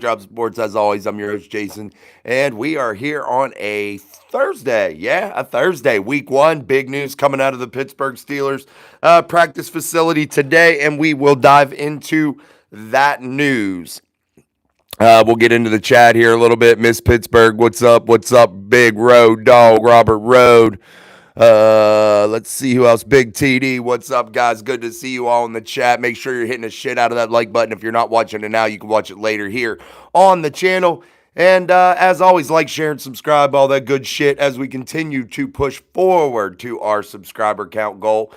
Drop Sports. As always, I'm your host, Jason, and we are here on a Thursday. Yeah, a Thursday, week one. Big news coming out of the Pittsburgh Steelers practice facility today, and we will dive into that news. We'll get into the chat here a little bit. Miss Pittsburgh, what's up? What's up, Big Road Dog, Robert Road? Let's see who else. Big TD, what's up, guys? Good to see you all in the chat. Make sure you're hitting the shit out of that like button. If you're not watching it now, you can watch it later here on the channel. And as always, like, share, and subscribe, all that good shit as we continue to push forward to our subscriber count goal,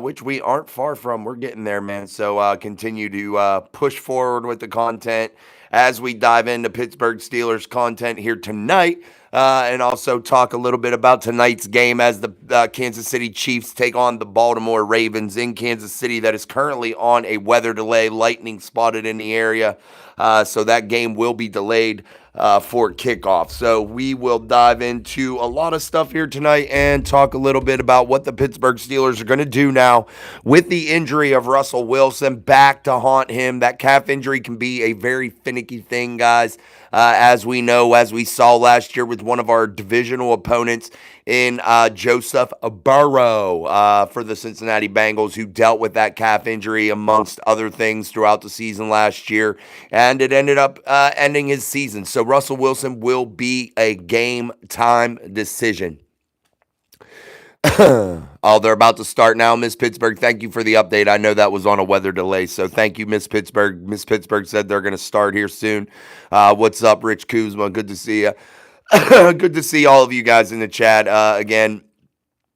which we aren't far from. We're getting there, man. So continue to push forward with the content as we dive into Pittsburgh Steelers content here tonight. And also talk a little bit about tonight's game as the Kansas City Chiefs take on the Baltimore Ravens in Kansas City. That is currently on a weather delay, lightning spotted in the area. So that game will be delayed for kickoff. So we will dive into a lot of stuff here tonight and talk a little bit about what the Pittsburgh Steelers are going to do now with the injury of Russell Wilson back to haunt him. That calf injury can be a very finicky thing, guys. As we know, as we saw last year with one of our divisional opponents in Joseph Burrow for the Cincinnati Bengals, who dealt with that calf injury amongst other things throughout the season last year, and it ended up ending his season. So Russell Wilson will be a game-time decision. Oh, they're about to start now, Miss Pittsburgh. Thank you for the update. I know that was on a weather delay, so thank you, Miss Pittsburgh. Miss Pittsburgh said they're going to start here soon. What's up, Rich Kuzma? Good to see you. Good to see all of you guys in the chat. Again,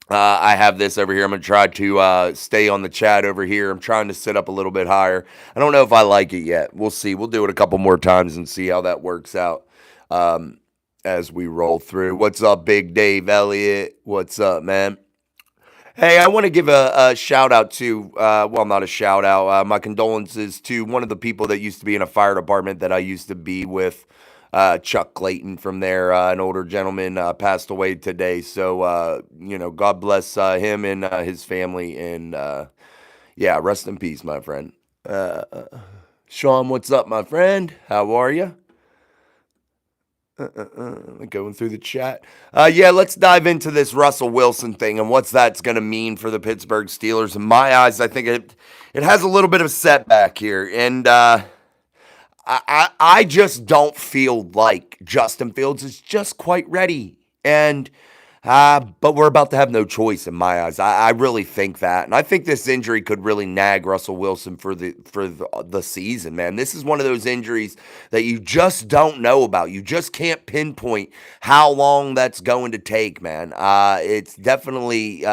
I have this over here. I'm going to try to stay on the chat over here. I'm trying to sit up a little bit higher. I don't know if I like it yet. We'll see. We'll do it a couple more times and see how that works out as we roll through. What's up, Big Dave Elliott? What's up, man? Hey, I want to give a shout out to, well, not a shout out, my condolences to one of the people that used to be in a fire department that I used to be with, Chuck Clayton from there. An older gentleman passed away today. So, God bless him and his family. And, yeah, rest in peace, my friend. Sean, what's up, my friend? How are you? Going through the chat. Yeah, let's dive into this Russell Wilson thing and what's that's going to mean for the Pittsburgh Steelers. In my eyes, I think it has a little bit of a setback here. And I just don't feel like Justin Fields is just quite ready. And but we're about to have no choice in my eyes. I really think that. And I think this injury could really nag Russell Wilson for the season, man. This is one of those injuries that you just don't know about. You just can't pinpoint how long that's going to take, man. It's definitely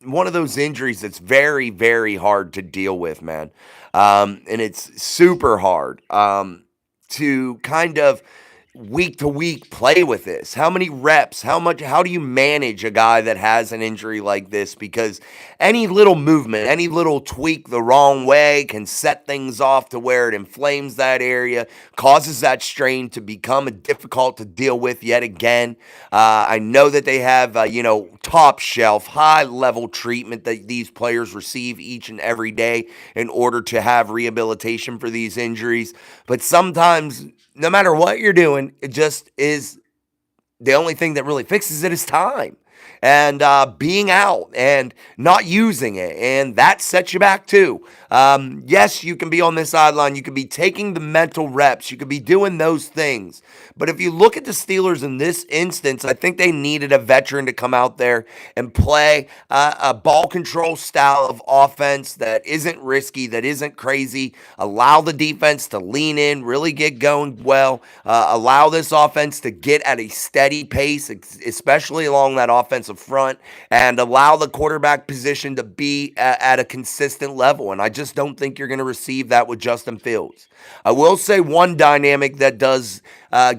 one of those injuries that's very, very hard to deal with, man. And it's super hard to kind of week to week play with this. How many reps? How do you manage a guy that has an injury like this? Because any little movement, any little tweak the wrong way can set things off to where it inflames that area, causes that strain to become difficult to deal with yet again. I know that they have, top shelf, high level treatment that these players receive each and every day in order to have rehabilitation for these injuries. But sometimes, no matter what you're doing, it just is the only thing that really fixes it is time and being out and not using it. And that sets you back too. Yes, you can be on the sideline. You can be taking the mental reps. You could be doing those things. But if you look at the Steelers in this instance, I think they needed a veteran to come out there and play a ball control style of offense that isn't risky, that isn't crazy. Allow the defense to lean in, really get going well. Allow this offense to get at a steady pace, especially along that offensive front, and allow the quarterback position to be at a consistent level. And I just don't think you're going to receive that with Justin Fields. I will say one dynamic that does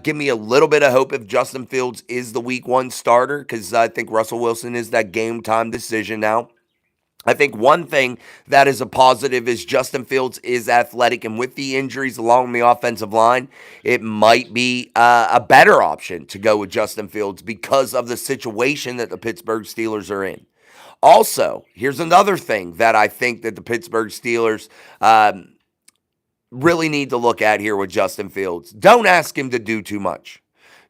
give me a little bit of hope if Justin Fields is the week one starter, because I think Russell Wilson is that game time decision now. I think one thing that is a positive is Justin Fields is athletic, and with the injuries along the offensive line, it might be a better option to go with Justin Fields because of the situation that the Pittsburgh Steelers are in. Also, here's another thing that I think that the Pittsburgh Steelers really need to look at here with Justin Fields. Don't ask him to do too much.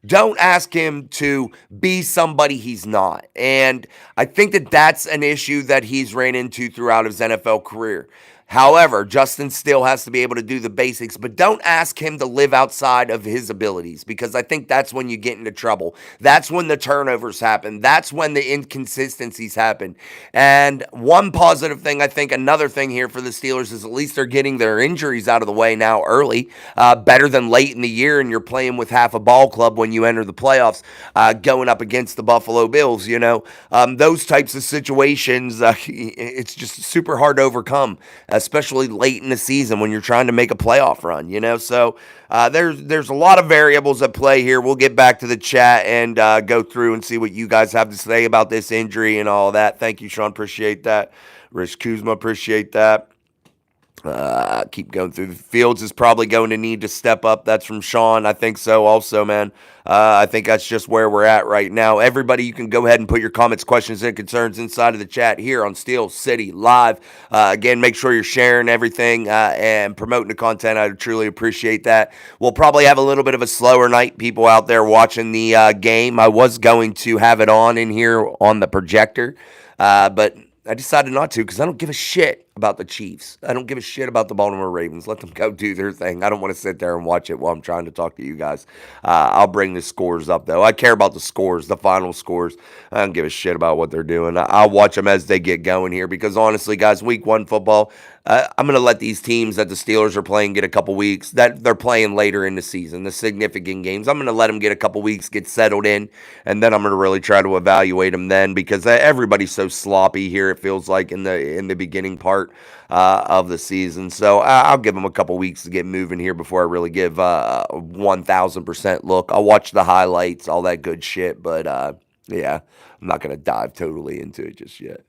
Don't ask him to be somebody he's not. And I think that that's an issue that he's ran into throughout his NFL career. However, Justin still has to be able to do the basics, but don't ask him to live outside of his abilities because I think that's when you get into trouble. That's when the turnovers happen. That's when the inconsistencies happen. And one positive thing, I think another thing here for the Steelers is at least they're getting their injuries out of the way now early, better than late in the year, and you're playing with half a ball club when you enter the playoffs, going up against the Buffalo Bills. Those types of situations, it's just super hard to overcome, especially late in the season when you're trying to make a playoff run, So there's a lot of variables at play here. We'll get back to the chat and go through and see what you guys have to say about this injury and all that. Thank you, Sean. Appreciate that. Rich Kuzma, appreciate that. Keep going through. The Fields is probably going to need to step up. That's from Sean. I think so also, man. I think that's just where we're at right now. Everybody, you can go ahead and put your comments, questions, and concerns inside of the chat here on Steel City Live. Again, make sure you're sharing everything and promoting the content. I truly appreciate that. We'll probably have a little bit of a slower night. People out there watching the game. I was going to have it on in here on the projector, but I decided not to because I don't give a shit about the Chiefs. I don't give a shit about the Baltimore Ravens. Let them go do their thing. I don't want to sit there and watch it while I'm trying to talk to you guys. I'll bring the scores up, though. I care about the scores, the final scores. I don't give a shit about what they're doing. I'll watch them as they get going here because, honestly, guys, week one football, I'm going to let these teams that the Steelers are playing get a couple weeks, that they're playing later in the season, the significant games. I'm going to let them get a couple weeks, get settled in, and then I'm going to really try to evaluate them then because everybody's so sloppy here, it feels like, in the beginning part of the season. So I'll give them a couple weeks to get moving here before I really give a 1,000% look. I'll watch the highlights, all that good shit, but yeah, I'm not going to dive totally into it just yet.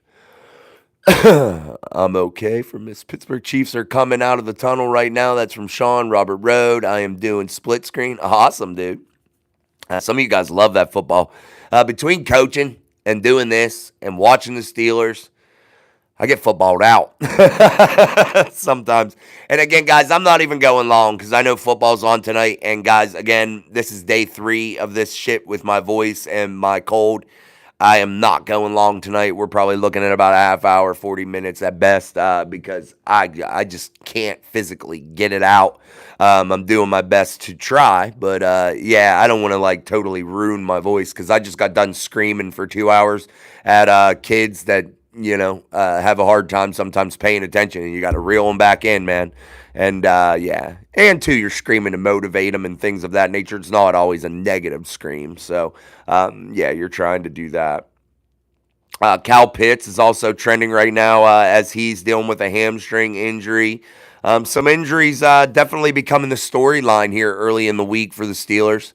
I'm okay for Miss Pittsburgh. Chiefs are coming out of the tunnel right now. That's from Sean Robert Road. I am doing split screen. Awesome, dude. Some of you guys love that football. Between coaching and doing this and watching the Steelers, I get footballed out sometimes. And again, guys, I'm not even going long because I know football's on tonight. And guys, again, this is day 3 of this shit with my voice and my cold. I am not going long tonight. We're probably looking at about a half hour, 40 minutes at best, because I just can't physically get it out. I'm doing my best to try, but yeah, I don't want to totally ruin my voice because I just got done screaming for 2 hours at kids that have a hard time sometimes paying attention, and you got to reel them back in, man. And yeah, and 2, you're screaming to motivate them and things of that nature. It's not always a negative scream. So yeah, you're trying to do that. Cal Pitts is also trending right now as he's dealing with a hamstring injury. Some injuries definitely becoming the storyline here early in the week for the Steelers.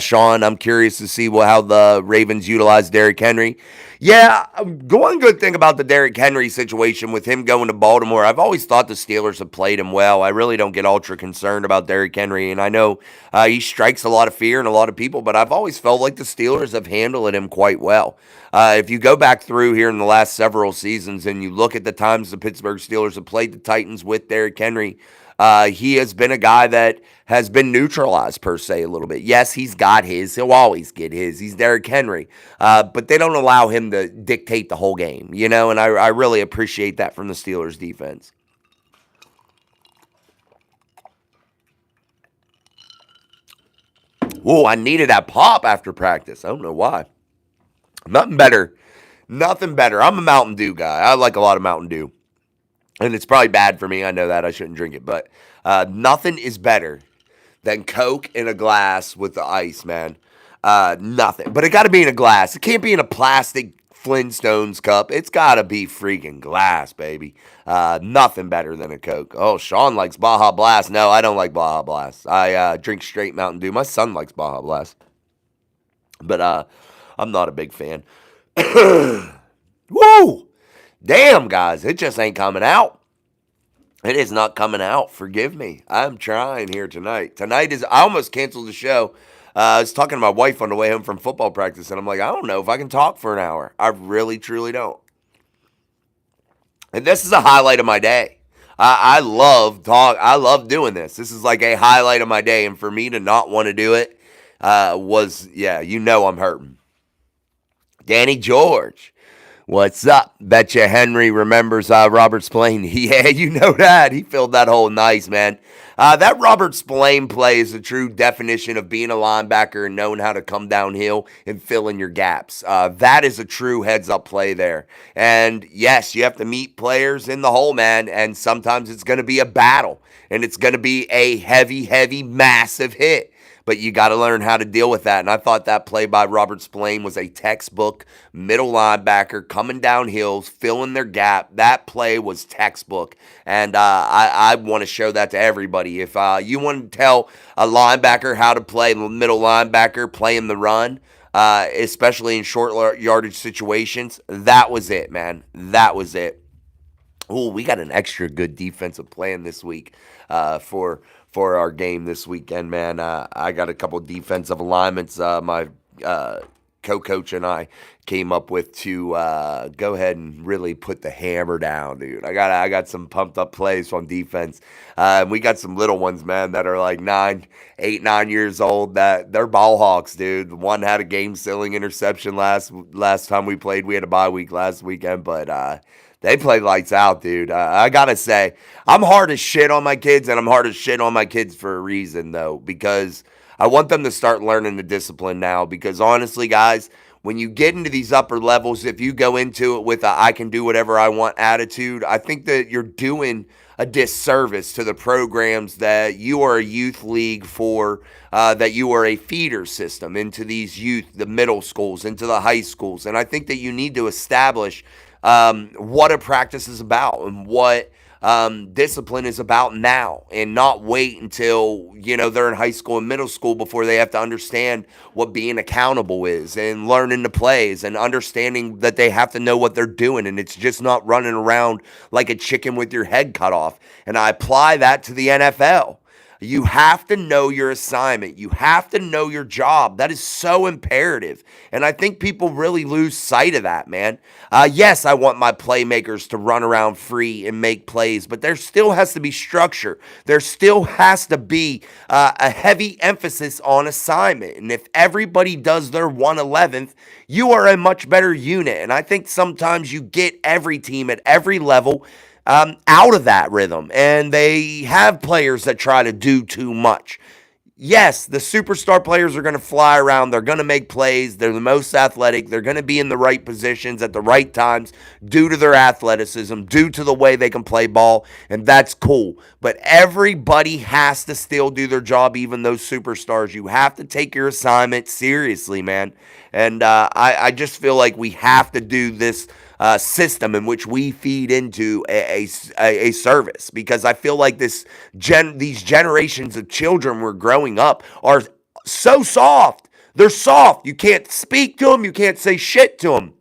Sean, I'm curious to see how the Ravens utilize Derrick Henry. Yeah, one good thing about the Derrick Henry situation with him going to Baltimore, I've always thought the Steelers have played him well. I really don't get ultra concerned about Derrick Henry, and I know he strikes a lot of fear in a lot of people, but I've always felt like the Steelers have handled him quite well. If you go back through here in the last several seasons and you look at the times the Pittsburgh Steelers have played the Titans with Derrick Henry, he has been a guy that has been neutralized, per se, a little bit. Yes, he's got his. He'll always get his. He's Derrick Henry. But they don't allow him to dictate the whole game, and I really appreciate that from the Steelers' defense. Whoa, I needed that pop after practice. I don't know why. Nothing better. Nothing better. I'm a Mountain Dew guy. I like a lot of Mountain Dew. And it's probably bad for me. I know that. I shouldn't drink it. But nothing is better than Coke in a glass with the ice, man. Nothing. But it got to be in a glass. It can't be in a plastic Flintstones cup. It's got to be freaking glass, baby. Nothing better than a Coke. Oh, Sean likes Baja Blast. No, I don't like Baja Blast. I drink straight Mountain Dew. My son likes Baja Blast. But I'm not a big fan. Woo! Damn, guys, it just ain't coming out. It is not coming out. Forgive me. I'm trying here tonight. I almost canceled the show. I was talking to my wife on the way home from football practice, and I'm like, I don't know if I can talk for an hour. I really, truly don't. And this is a highlight of my day. I love doing this. This is like a highlight of my day, and for me to not want to do it was, yeah, I'm hurting. Danny George. What's up? Betcha Henry remembers Robert Spillane. Yeah, you know that. He filled that hole nice, man. That Robert Spillane play is the true definition of being a linebacker and knowing how to come downhill and fill in your gaps. That is a true heads-up play there. And yes, you have to meet players in the hole, man, and sometimes it's going to be a battle, and it's going to be a heavy, heavy, massive hit. But you got to learn how to deal with that. And I thought that play by Robert Spillane was a textbook middle linebacker coming down hills, filling their gap. That play was textbook. And I want to show that to everybody. If you want to tell a linebacker how to play middle linebacker, playing the run, especially in short yardage situations, that was it, man. That was it. Oh, we got an extra good defensive plan this week for our game this weekend, man. I got a couple defensive alignments. My co-coach and I came up with to go ahead and really put the hammer down, dude. I got some pumped up plays on defense. We got some little ones, man, that are like 8, 9 years old. That they're ball hawks, dude. One had a game sealing interception last time we played. We had a bye week last weekend, but they play lights out, dude. I gotta say, I'm hard as shit on my kids, and I'm hard as shit on my kids for a reason, though, because I want them to start learning the discipline now. Because honestly, guys, when you get into these upper levels, if you go into it with a I can do whatever I want attitude, I think that you're doing a disservice to the programs that you are a youth league for, that you are a feeder system into these youth, the middle schools, into the high schools. And I think that you need to establish what a practice is about and what discipline is about now, and not wait until they're in high school and middle school before they have to understand what being accountable is and learning the plays and understanding that they have to know what they're doing, and it's just not running around like a chicken with your head cut off. And I apply that to the NFL. You have to know your assignment. You have to know your job. That is so imperative. And I think people really lose sight of that, man. Yes, I want my playmakers to run around free and make plays, but there still has to be structure. There still has to be a heavy emphasis on assignment. And if everybody does their 1/11th, you are a much better unit. And I think sometimes you get every team at every level out of that rhythm, and they have players that try to do too much. Yes, the superstar players are going to fly around. They're going to make plays. They're the most athletic. They're going to be in the right positions at the right times due to their athleticism, due to the way they can play ball, and that's cool. But everybody has to still do their job, even those superstars. You have to take your assignment seriously, man. And I just feel like we have to do this system in which we feed into a service, because I feel like these generations of children we're growing up are so soft. They're soft. You can't speak to them. You can't say shit to them.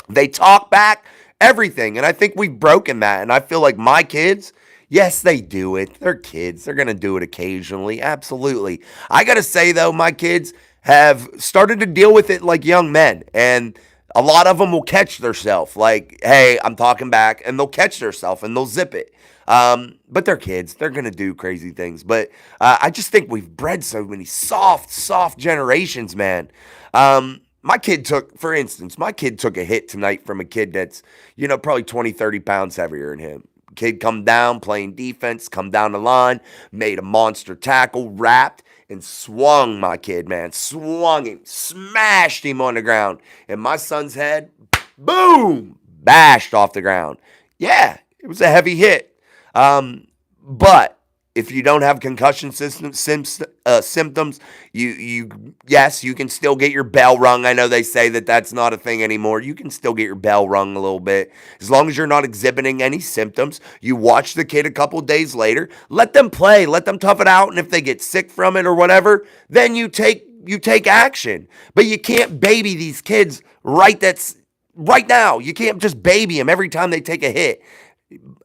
They talk back, everything. And I think we've broken that. And I feel like my kids, yes, they do it. They're kids. They're going to do it occasionally. Absolutely. I got to say, though, my kids have started to deal with it like young men. And a lot of them will catch themselves, like, hey, I'm talking back, and they'll catch themselves and they'll zip it. But they're kids. They're going to do crazy things. But I just think we've bred so many soft generations, man. My kid took a hit tonight from a kid that's, probably 20, 30 pounds heavier than him. Kid come down, playing defense, come down the line, made a monster tackle, wrapped, and swung my kid, man. Swung him, smashed him on the ground. And my son's head, boom, bashed off the ground. Yeah, it was a heavy hit. But if you don't have concussion symptoms, yes, you can still get your bell rung. I know they say that that's not a thing anymore. You can still get your bell rung a little bit. As long as you're not exhibiting any symptoms, you watch the kid a couple days later, let them play, let them tough it out, and if they get sick from it or whatever, then you take action. But you can't baby these kids right now. You can't just baby them every time they take a hit.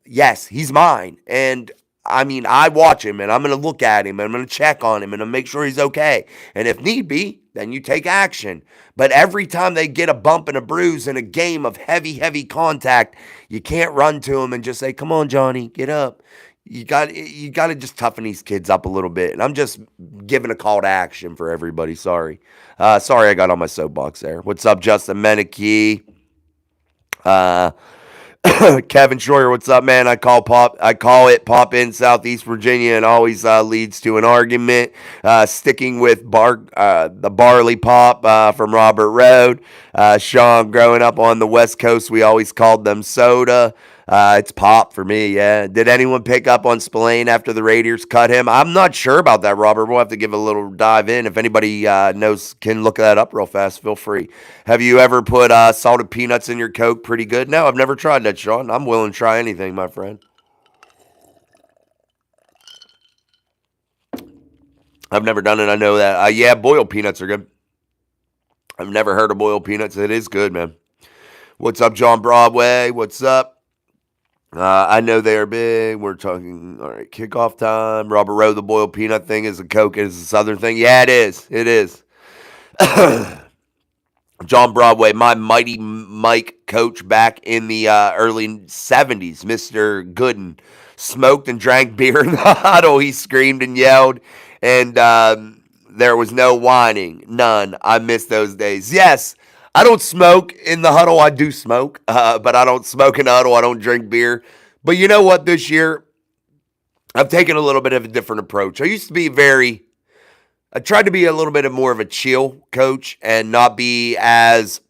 Yes, he's mine. And I watch him, and I'm going to look at him, and I'm going to check on him, and I'll make sure he's okay. And if need be, then you take action. But every time they get a bump and a bruise in a game of heavy, heavy contact, you can't run to them and just say, "Come on, Johnny, get up." You got to just toughen these kids up a little bit. And I'm just giving a call to action for everybody. Sorry. Sorry I got on my soapbox there. What's up, Justin Meneke? Uh, Kevin Schroyer, what's up, man? I call it pop in Southeast Virginia, and always leads to an argument. Sticking with the barley pop from Robert Road. Sean, growing up on the West Coast, we always called them soda. It's pop for me, yeah. Did anyone pick up on Spillane after the Raiders cut him? I'm not sure about that, Robert. We'll have to give a little dive in. If anybody knows, can look that up real fast, feel free. Have you ever put salted peanuts in your Coke? Pretty good. No, I've never tried that, Sean. I'm willing to try anything, my friend. I've never done it. I know that. Yeah, boiled peanuts are good. I've never heard of boiled peanuts. It is good, man. What's up, John Broadway? What's up? I know they are big. We're talking, all right, kickoff time. Robert Rowe, the boiled peanut thing is a Coke, is a Southern thing. Yeah, it is. It is. John Broadway, my Mighty Mike coach back in the early 70s, Mr. Gooden, smoked and drank beer in the huddle. He screamed and yelled, and there was no whining. None. I miss those days. Yes. I don't smoke in the huddle. I do smoke, but I don't smoke in the huddle. I don't drink beer. But you know what? This year, I've taken a little bit of a different approach. I tried to be a little bit more of a chill coach and not be as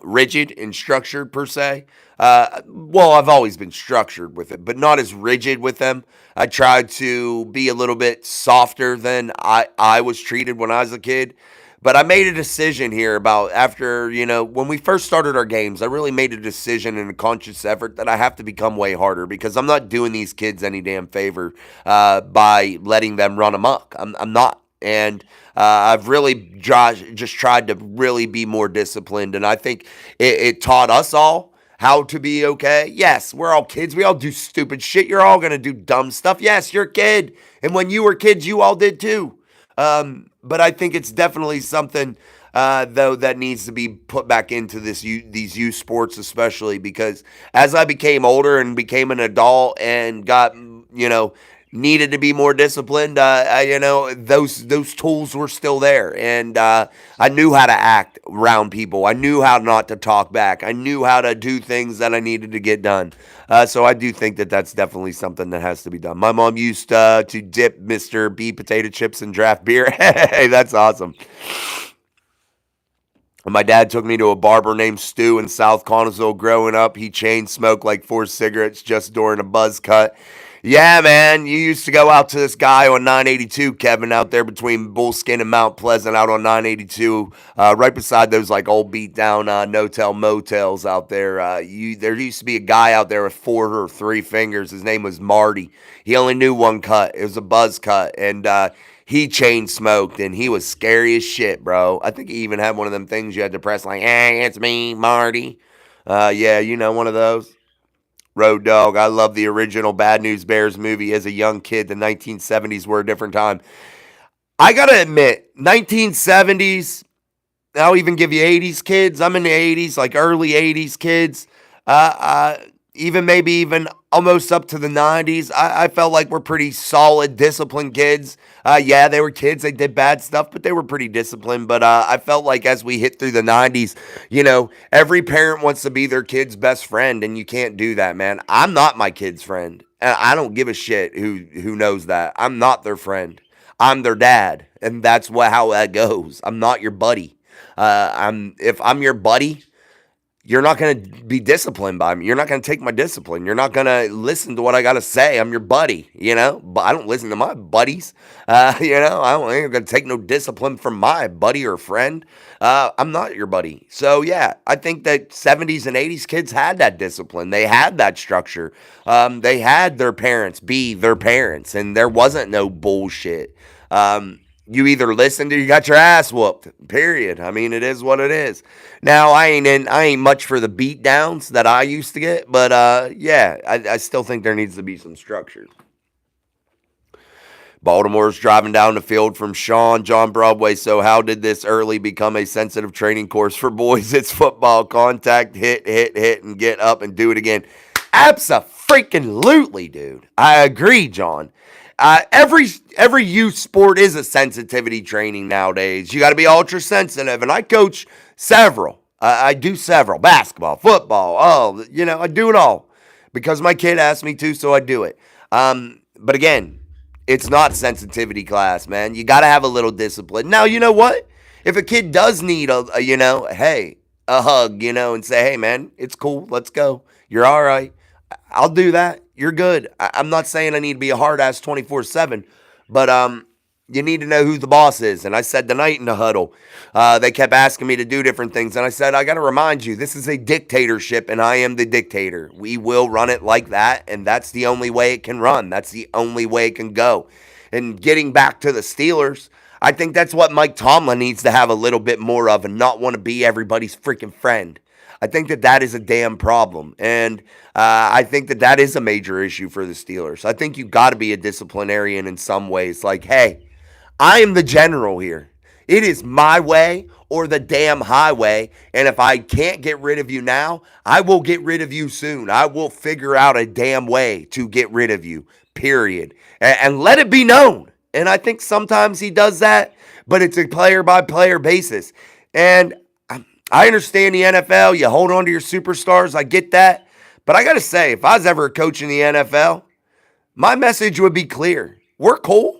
rigid and structured per se. Well, I've always been structured with it, but not as rigid with them. I tried to be a little bit softer than I was treated when I was a kid. But I made a decision here about after, when we first started our games, I really made a decision and a conscious effort that I have to become way harder because I'm not doing these kids any damn favor by letting them run amok. I'm not. And I've really just tried to really be more disciplined. And I think it taught us all how to be okay. Yes, we're all kids. We all do stupid shit. You're all going to do dumb stuff. Yes, you're a kid. And when you were kids, you all did too. But I think it's definitely something, though, that needs to be put back into these youth sports, especially because as I became older and became an adult and got, needed to be more disciplined, those tools were still there. And I knew how to act around people. I knew how not to talk back. I knew how to do things that I needed to get done. So I do think that that's definitely something that has to be done. My mom used to dip Mr. B potato chips in draft beer. Hey, that's awesome. My dad took me to a barber named Stu in South Connellsville growing up. He chain smoked like 4 cigarettes just during a buzz cut. Yeah, man, you used to go out to this guy on 982, Kevin, out there between Bullskin and Mount Pleasant, out on 982, right beside those like old beat down no-tell motels out there. There used to be a guy out there with 4 or 3 fingers. His name was Marty. He only knew one cut. It was a buzz cut, and he chain smoked, and he was scary as shit, bro. I think he even had one of them things you had to press like, "Hey, it's me, Marty." Yeah, one of those. Road Dogg, I love the original Bad News Bears movie as a young kid. The 1970s were a different time. I gotta admit, 1970s, I'll even give you 80s kids. I'm in the 80s, like early 80s kids. Even almost up to the 90s. I felt like we're pretty solid, disciplined kids. Yeah, they were kids. They did bad stuff, but they were pretty disciplined. But I felt like as we hit through the 90s, every parent wants to be their kid's best friend, and you can't do that, man. I'm not my kid's friend. I don't give a shit who knows that. I'm not their friend. I'm their dad, and that's how that goes. I'm not your buddy. If I'm your buddy, you're not going to be disciplined by me. You're not going to take my discipline. You're not going to listen to what I got to say. I'm your buddy, but I don't listen to my buddies. I ain't going to take no discipline from my buddy or friend. I'm not your buddy. So, yeah, I think that 70s and 80s kids had that discipline. They had that structure. They had their parents be their parents, and there wasn't no bullshit. You either listened or you got your ass whooped. Period. I mean, it is what it is. Now I ain't much for the beat downs that I used to get, but yeah, I still think there needs to be some structure. Baltimore's driving down the field from John Broadway. So how did this early become a sensitive training course for boys? It's football, contact, hit, and get up and do it again. Abso-freaking-lutely, dude. I agree, John. Every youth sport is a sensitivity training nowadays. You got to be ultra sensitive, and I coach several. I do several: basketball, football. I do it all because my kid asked me to, so I do it. But again, it's not sensitivity class, man. You got to have a little discipline. Now, you know what? If a kid does need a hug, and say, hey, man, it's cool. Let's go. You're all right. I'll do that. You're good. I'm not saying I need to be a hard ass 24/7, but you need to know who the boss is. And I said tonight in the huddle, they kept asking me to do different things, and I said I got to remind you, this is a dictatorship, and I am the dictator. We will run it like that, and that's the only way it can run. That's the only way it can go. And getting back to the Steelers, I think that's what Mike Tomlin needs to have a little bit more of, and not want to be everybody's freaking friend. I think that is a damn problem, and I think that is a major issue for the Steelers. I think you got to be a disciplinarian in some ways. Like, hey, I am the general here. It is my way or the damn highway, and if I can't get rid of you now, I will get rid of you soon. I will figure out a damn way to get rid of you, period, and let it be known. And I think sometimes he does that, but it's a player-by-player basis, and I understand the NFL. You hold on to your superstars. I get that. But I got to say, if I was ever a coach in the NFL, my message would be clear. We're cool.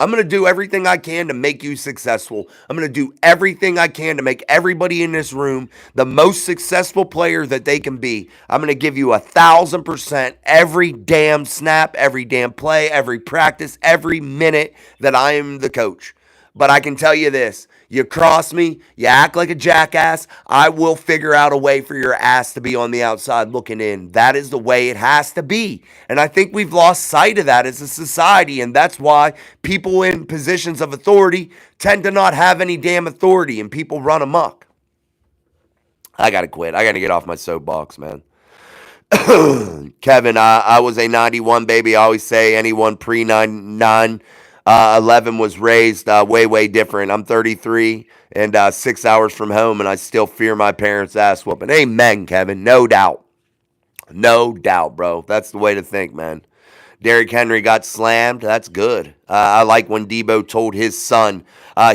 I'm going to do everything I can to make you successful. I'm going to do everything I can to make everybody in this room the most successful player that they can be. I'm going to give you 1,000% every damn snap, every damn play, every practice, every minute that I am the coach. But I can tell you this. You cross me, you act like a jackass, I will figure out a way for your ass to be on the outside looking in. That is the way it has to be. And I think we've lost sight of that as a society, and that's why people in positions of authority tend to not have any damn authority, and people run amok. I got to quit. I got to get off my soapbox, man. Kevin, I was a 91 baby. I always say anyone pre-99 11 was raised way different. I'm 33 and 6 hours from home, and I still fear my parents' ass whooping. Amen, Kevin. No doubt. No doubt, bro. That's the way to think, man. Derrick Henry got slammed. That's good. I like when Debo told his son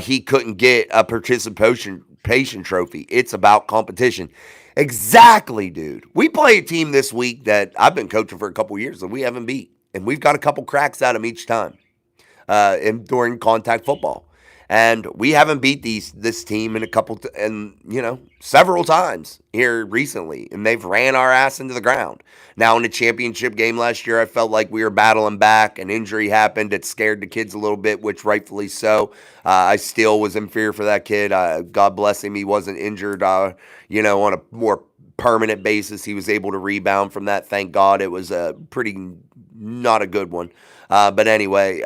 he couldn't get a participation trophy. It's about competition. Exactly, dude. We play a team this week that I've been coaching for a couple years that we haven't beat, and we've got a couple cracks at them each time. During contact football, and we haven't beat this team in several times here recently, and they've ran our ass into the ground. Now in the championship game last year, I felt like we were battling back. An injury happened. It scared the kids a little bit, which rightfully so. I still was in fear for that kid. God bless him, he wasn't injured. On a more permanent basis, he was able to rebound from that. Thank God. It was a not a good one. But anyway,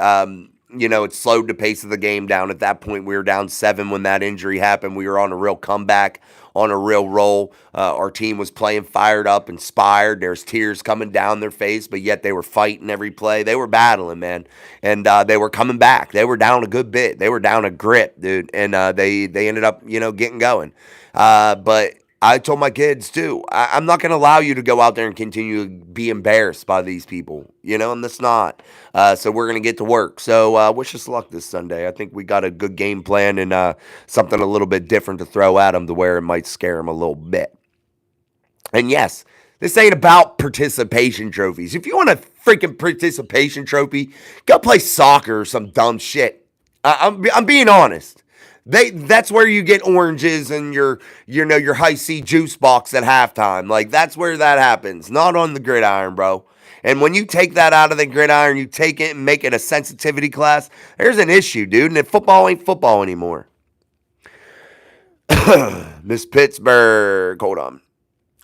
it slowed the pace of the game down. At that point, we were down 7 when that injury happened. We were on a real comeback, on a real roll. Our team was playing fired up, inspired. There's tears coming down their face, but yet they were fighting every play. They were battling, man. And they were coming back. They were down a good bit. They were down a grip, dude. And they ended up, getting going. But I told my kids, too, I'm not going to allow you to go out there and continue to be embarrassed by these people, and that's not. So we're going to get to work. So wish us luck this Sunday. I think we got a good game plan and something a little bit different to throw at them to where it might scare them a little bit. And yes, this ain't about participation trophies. If you want a freaking participation trophy, go play soccer or some dumb shit. I'm being honest. That's where you get oranges and your high C juice box at halftime. Like, that's where that happens, not on the gridiron, bro. And when you take that out of the gridiron, you take it and make it a sensitivity class, there's an issue, dude. And football ain't football anymore. Miss Pittsburgh, hold on.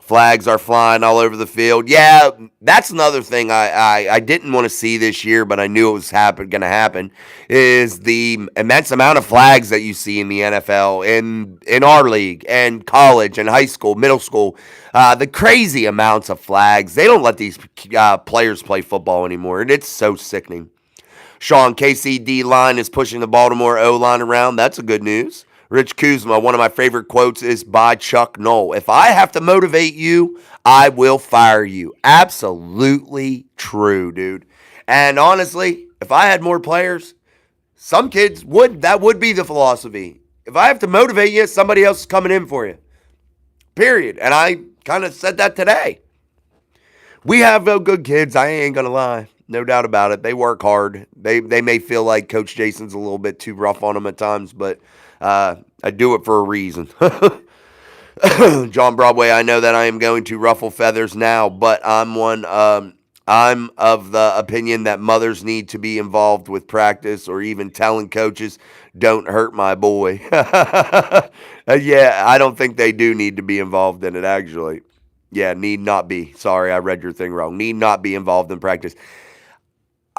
Flags are flying all over the field. Yeah, that's another thing I didn't want to see this year, but I knew it was going to happen, is the immense amount of flags that you see in the NFL, in our league, and college, and high school, middle school. The crazy amounts of flags. They don't let these players play football anymore, and it's so sickening. Sean, KCD line is pushing the Baltimore O-line around. That's a good news. Rich Kuzma, one of my favorite quotes is by Chuck Noll. If I have to motivate you, I will fire you. Absolutely true, dude. And honestly, if I had more players, some kids that would be the philosophy. If I have to motivate you, somebody else is coming in for you. Period. And I kind of said that today. We have good kids. I ain't going to lie. No doubt about it. They work hard. They may feel like Coach Jason's a little bit too rough on them at times, but I do it for a reason. John Broadway, I know that I am going to ruffle feathers now, but I'm of the opinion that mothers need to be involved with practice or even telling coaches, don't hurt my boy. Yeah, I don't think they do need to be involved in it, actually. Yeah, need not be. Sorry, I read your thing wrong. Need not be involved in practice.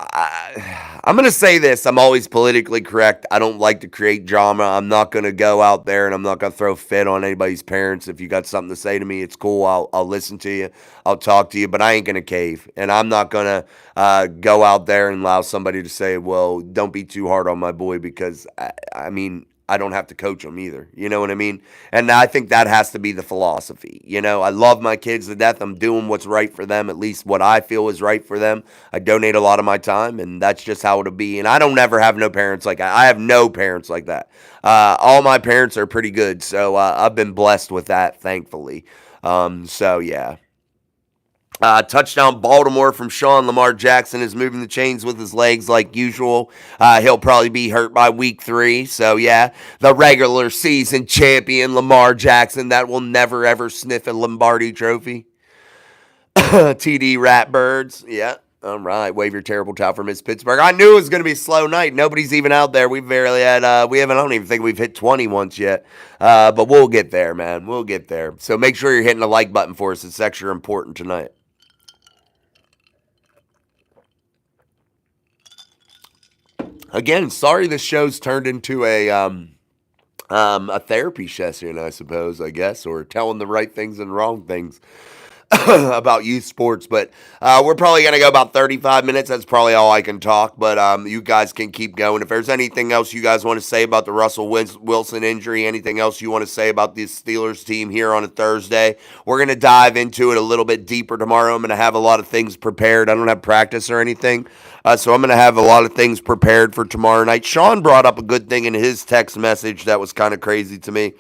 I'm going to say this. I'm always politically correct. I don't like to create drama. I'm not going to go out there and I'm not going to throw fit on anybody's parents. If you got something to say to me, it's cool. I'll listen to you. I'll talk to you, but I ain't going to cave. And I'm not going to go out there and allow somebody to say, well, don't be too hard on my boy because, I mean, I don't have to coach them either. You know what I mean? And I think that has to be the philosophy. You know, I love my kids to death. I'm doing what's right for them, at least what I feel is right for them. I donate a lot of my time, and that's just how it'll be. And I don't ever have no parents like that. I have no parents like that. All my parents are pretty good, so I've been blessed with that, thankfully. So, yeah. Touchdown Baltimore from Sean. Lamar Jackson is moving the chains with his legs like usual. He'll probably be hurt by week 3. So, yeah, the regular season champion Lamar Jackson that will never, ever sniff a Lombardi trophy. TD Ratbirds. Yeah. All right. Wave your terrible towel for Miss Pittsburgh. I knew it was going to be a slow night. Nobody's even out there. We barely had, I don't even think we've hit 20 once yet. But we'll get there, man. We'll get there. So make sure you're hitting the like button for us. It's extra important tonight. Again, sorry this show's turned into a therapy session, I suppose, I guess, or telling the right things and wrong things about youth sports. But we're probably going to go about 35 minutes. That's probably all I can talk. But you guys can keep going. If there's anything else you guys want to say about the Russell Wilson injury, anything else you want to say about this Steelers team here on a Thursday, we're going to dive into it a little bit deeper tomorrow. I'm going to have a lot of things prepared. I don't have practice or anything. So I'm going to have a lot of things prepared for tomorrow night. Sean brought up a good thing in his text message that was kind of crazy to me.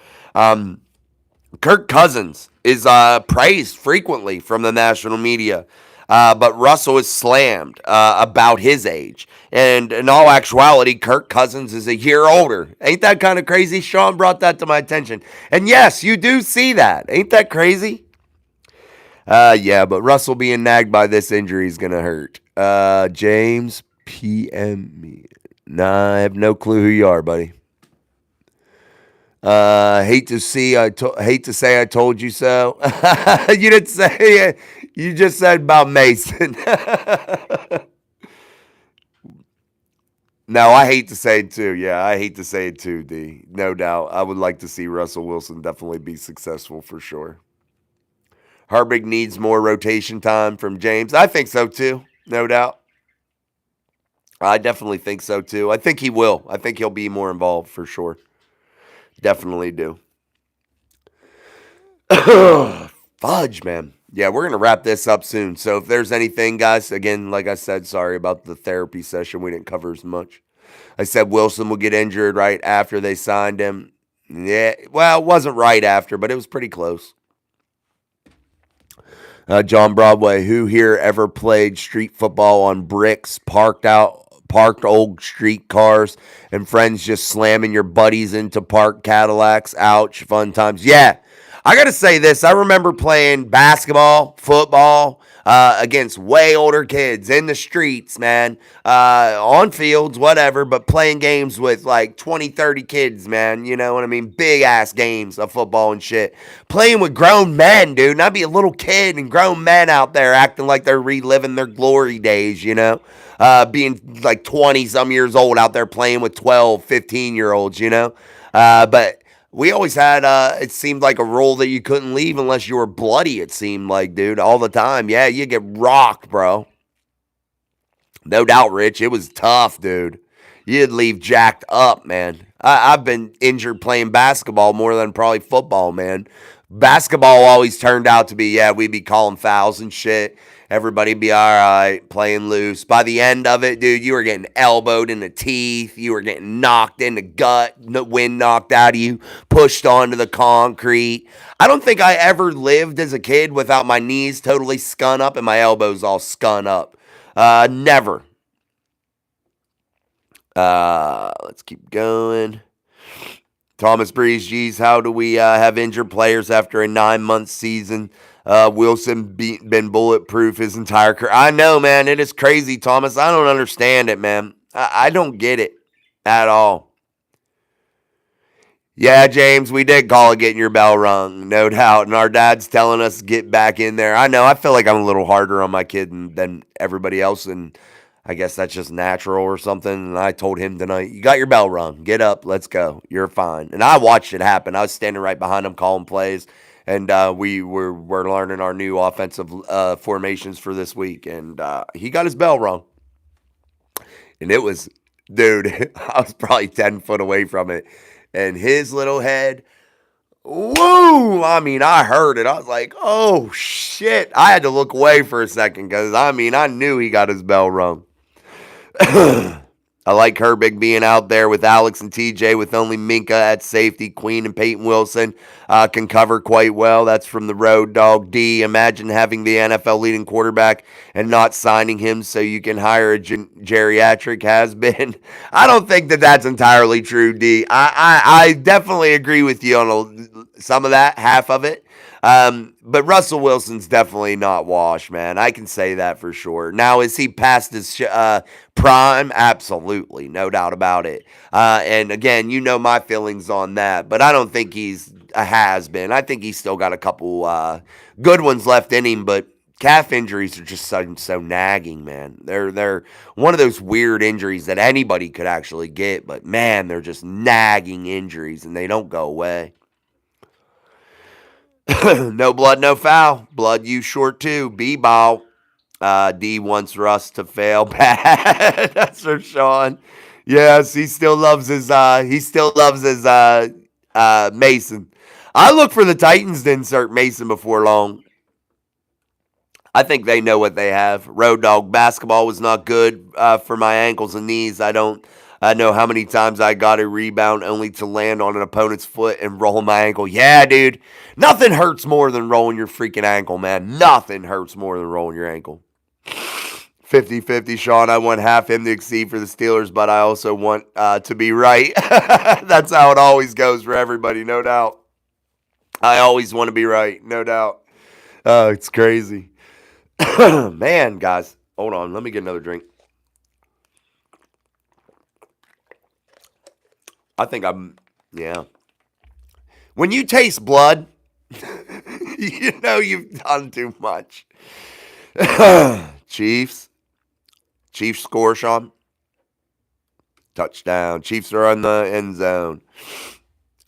Kirk Cousins is praised frequently from the national media, but Russell is slammed about his age. And in all actuality, Kirk Cousins is a year older. Ain't that kind of crazy? Sean brought that to my attention. And yes, you do see that. Ain't that crazy? Yeah, but Russell being nagged by this injury is going to hurt. James PM me. Nah, I have no clue who you are, buddy. Hate to say I told you so. You didn't say it. You just said about Mason. No, I hate to say it too. Yeah, I hate to say it too, D. No doubt. I would like to see Russell Wilson definitely be successful for sure. Harbig needs more rotation time from James. I think so too, no doubt. I definitely think so too. I think he will. I think he'll be more involved for sure. Definitely do. Fudge, man. Yeah, we're going to wrap this up soon. So if there's anything, guys, again, like I said, sorry about the therapy session. We didn't cover as much. I said Wilson will get injured right after they signed him. Yeah, well, it wasn't right after, but it was pretty close. John Broadway, who here ever played street football on bricks, parked old street cars, and friends just slamming your buddies into parked Cadillacs? Ouch, fun times. Yeah, I got to say this. I remember playing basketball, football, against way older kids in the streets, man, on fields, whatever, but playing games with like 20, 30 kids, man. You know what I mean? Big ass games of football and shit. Playing with grown men, dude. And I'd be a little kid and grown men out there acting like they're reliving their glory days, you know? Being like 20 some years old out there playing with 12, 15-year-olds, you know? But we always had, it seemed like a rule that you couldn't leave unless you were bloody, it seemed like, dude, all the time. Yeah, you get rocked, bro. No doubt, Rich. It was tough, dude. You'd leave jacked up, man. I've been injured playing basketball more than probably football, man. Basketball always turned out to be, yeah, we'd be calling fouls and shit. Everybody'd be all right, playing loose. By the end of it, dude, you were getting elbowed in the teeth. You were getting knocked in the gut, the wind knocked out of you, pushed onto the concrete. I don't think I ever lived as a kid without my knees totally scun up and my elbows all scun up. Never. Let's keep going. Thomas Breeze, geez, how do we have injured players after a 9-month season? Wilson been bulletproof his entire career. I know, man. It is crazy, Thomas. I don't understand it, man. I don't get it at all. Yeah, James, we did call it getting your bell rung, no doubt. And our dad's telling us to get back in there. I know. I feel like I'm a little harder on my kid than everybody else, and I guess that's just natural or something. And I told him tonight, you got your bell rung. Get up. Let's go. You're fine. And I watched it happen. I was standing right behind him calling plays. And we're learning our new offensive formations for this week. And he got his bell rung. And it was, dude, I was probably 10 foot away from it. And his little head, whoa! I mean, I heard it. I was like, oh, shit. I had to look away for a second because, I mean, I knew he got his bell rung. I like Herbig being out there with Alex and TJ with only Minka at safety. Queen and Peyton Wilson can cover quite well. That's from the Road Dog. D, imagine having the NFL leading quarterback and not signing him so you can hire a geriatric has-been. I don't think that that's entirely true, D. I definitely agree with you on some of that, half of it. But Russell Wilson's definitely not washed, man. I can say that for sure. Now, is he past his prime? Absolutely, no doubt about it. And again, you know my feelings on that, but I don't think he's a has-been. I think he's still got a couple good ones left in him, but calf injuries are just so nagging, man. They're one of those weird injuries that anybody could actually get, but man, they're just nagging injuries, and they don't go away. No blood, no foul. Blood you short too. B-ball. D wants Russ to fail bad. That's for Sean. Yes, he still loves his Mason. I look for the Titans to insert Mason before long. I think they know what they have. Road Dog basketball was not good for my ankles and knees. I know how many times I got a rebound only to land on an opponent's foot and roll my ankle. Yeah, dude. Nothing hurts more than rolling your freaking ankle, man. Nothing hurts more than rolling your ankle. 50-50, Sean. I want half him to exceed for the Steelers, but I also want to be right. That's how it always goes for everybody, no doubt. I always want to be right, no doubt. Oh, it's crazy. Man, guys. Hold on. Let me get another drink. I think yeah. When you taste blood, you know you've done too much. Chiefs score, Sean. Touchdown. Chiefs are in the end zone.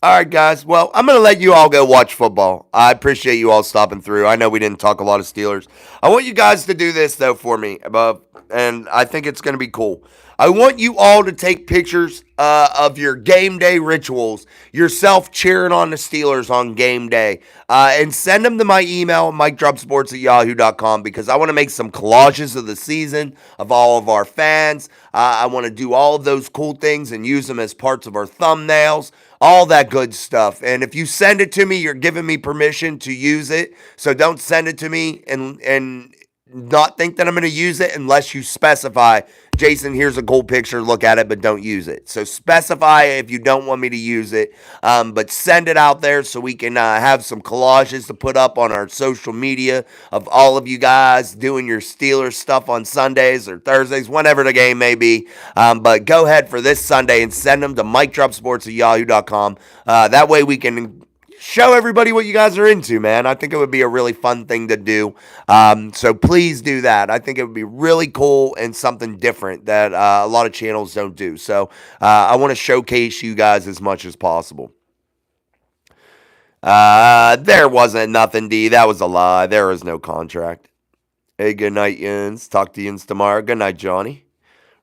All right, guys. Well, I'm going to let you all go watch football. I appreciate you all stopping through. I know we didn't talk a lot of Steelers. I want you guys to do this, though, for me. And I think it's going to be cool. I want you all to take pictures of your game day rituals, yourself cheering on the Steelers on game day, and send them to my email, MikeDropSports@yahoo.com, because I want to make some collages of the season of all of our fans. I want to do all of those cool things and use them as parts of our thumbnails, all that good stuff. And if you send it to me, you're giving me permission to use it. So don't send it to me and not think that I'm going to use it unless you specify, Jason, here's a cool picture, look at it, but don't use it. So specify if you don't want me to use it, but send it out there so we can have some collages to put up on our social media of all of you guys doing your Steelers stuff on Sundays or Thursdays, whenever the game may be. But go ahead for this Sunday and send them to MikeDropSports@yahoo.com. That way we can show everybody what you guys are into, man. I think it would be a really fun thing to do. So please do that. I think it would be really cool and something different that a lot of channels don't do. So I want to showcase you guys as much as possible. There wasn't nothing, D. That was a lie. There was no contract. Hey, good night, Yins. Talk to Yins tomorrow. Good night, Johnny.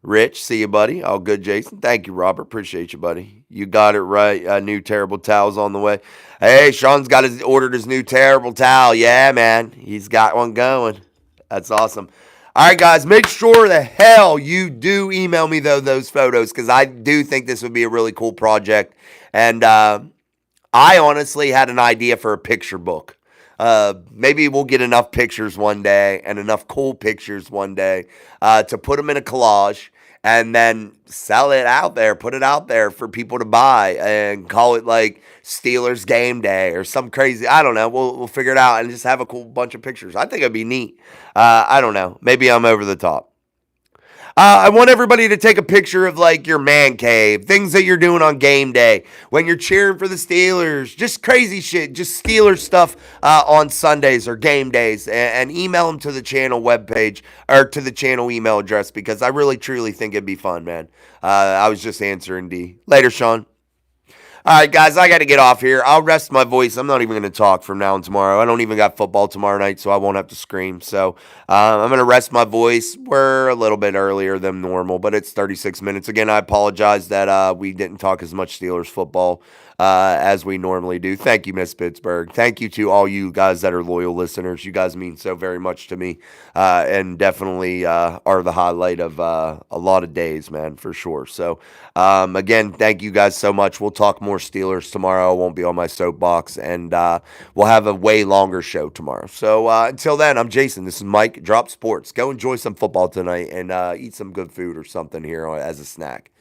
Rich, see you, buddy. All good, Jason. Thank you, Robert. Appreciate you, buddy. You got it right. New terrible towels on the way. Hey, Sean's ordered his new terrible towel. Yeah, man, he's got one going. That's awesome. All right, guys, make sure the hell you do email me those photos because I do think this would be a really cool project. And I honestly had an idea for a picture book. Maybe we'll get enough pictures one day and enough cool pictures one day to put them in a collage and then sell it out there, put it out there for people to buy and call it like Steelers game day or some crazy. I don't know. We'll figure it out and just have a cool bunch of pictures. I think it'd be neat. I don't know. Maybe I'm over the top. I want everybody to take a picture of like your man cave, things that you're doing on game day when you're cheering for the Steelers, just crazy shit, just Steelers stuff on Sundays or game days, and email them to the channel webpage or to the channel email address because I really truly think it'd be fun, man. I was just answering D. Later, Sean. All right, guys, I got to get off here. I'll rest my voice. I'm not even going to talk from now and tomorrow. I don't even got football tomorrow night, so I won't have to scream. So I'm going to rest my voice. We're a little bit earlier than normal, but it's 36 minutes. Again, I apologize that we didn't talk as much Steelers football as we normally do. Thank you, Miss Pittsburgh. Thank you to all you guys that are loyal listeners. You guys mean so very much to me and definitely are the highlight of a lot of days, man, for sure. So, again, thank you guys so much. We'll talk more Steelers tomorrow. I won't be on my soapbox, and we'll have a way longer show tomorrow. So, until then, I'm Jason. This is Mike. Drop Sports. Go enjoy some football tonight and eat some good food or something here as a snack.